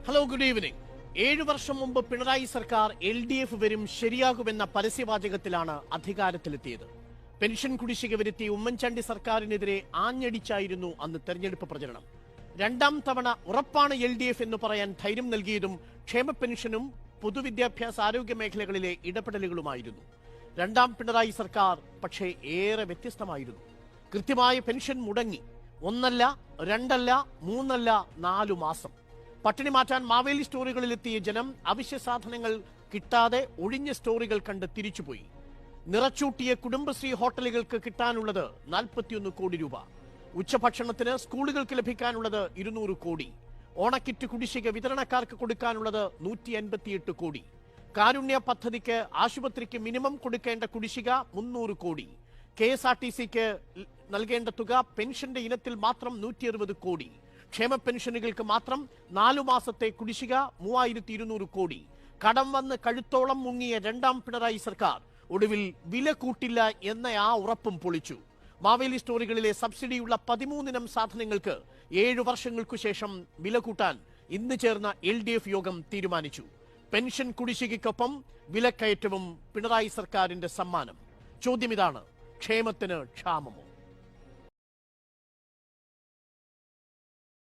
Hello, good evening. 7 വർഷം മുമ്പ് പിണറായി സർക്കാർ LDF വരും ശരിയാകുമെന്ന പരസ്യവാചകത്തിലാണ് അധികാരത്തിലെത്തിയത്. പെൻഷൻ കുടിശ്ശിക വരുത്തി ഉമ്മൻചാണ്ടി സർക്കാരിനെതിരെ ആഞ്ഞടിച്ചായിരുന്നു അന്ന് തെരഞ്ഞെടുപ്പ് പ്രചരണം. രണ്ടാം തവണ ഉറപ്പാണ് LDF എന്ന് പറയാൻ ധൈര്യം നൽകിയതും ക്ഷേമ പെൻഷനും പൊതുവിദ്യാഭ്യാസ ആരോഗ്യ മേഖലകളിലെ ഇടപെടലുകളുമായിരുന്നു. രണ്ടാം പിണറായി സർക്കാർ പക്ഷേ ഏറെ വ്യത്യസ്തമായിരുന്നു. കൃത്യമായ പെൻഷൻ മുടങ്ങി. 1 അല്ല, 2 അല്ല, 3 അല്ല, 4 മാസം. പട്ടിണി മാറ്റാൻ മാവേലി സ്റ്റോറുകളിലെത്തിയ ജനം അവശ്യ സാധനങ്ങൾ കിട്ടാതെ ഒഴിഞ്ഞ സ്റ്റോറുകൾ കണ്ട് തിരിച്ചുപോയി. നിറച്ചൂട്ടിയ കുടുംബശ്രീ ഹോട്ടലുകൾക്ക് കിട്ടാനുള്ളത് 41 കോടി രൂപ. ഉച്ചഭക്ഷണത്തിന് സ്കൂളുകൾക്ക് ലഭിക്കാനുള്ളത് 200 കോടി. ഓണക്കിറ്റ് കുടിശ്ശിക വിതരണക്കാർക്ക് കൊടുക്കാനുള്ളത് 158 കോടി. കാരുണ്യ പദ്ധതിക്ക് ആശുപത്രിക്ക് മിനിമം കൊടുക്കേണ്ട കുടിശ്ശിക 300 കോടി. KSRTCക്ക് നൽകേണ്ട തുക പെൻഷന്റെ ഇനത്തിൽ മാത്രം 160 കോടി. ക്ഷേമ പെൻഷനുകൾക്ക് മാത്രം 4 മാസത്തെ കുടിശ്ശിക 3200 കോടി. കടം വന്ന് കഴുത്തോളം മുങ്ങിയ രണ്ടാം പിണറായി സർക്കാർ ഒടുവിൽ വില കൂട്ടില്ല എന്ന ആ ഉറപ്പും പൊളിച്ചു. മാവേലി സ്റ്റോറുകളിലെ സബ്സിഡിയുള്ള 13 ഇനം സാധനങ്ങൾക്ക് 7 വർഷങ്ങൾക്കു ശേഷം വില കൂട്ടാൻ ഇന്ന് ചേർന്ന LDF യോഗം തീരുമാനിച്ചു. പെൻഷൻ കുടിശ്ശികയ്ക്കൊപ്പം വിലക്കയറ്റവും പിണറായി സർക്കാരിന്റെ സമ്മാനം. ചോദ്യം ഇതാണ്: ക്ഷേമത്തിന് ക്ഷാമമോ?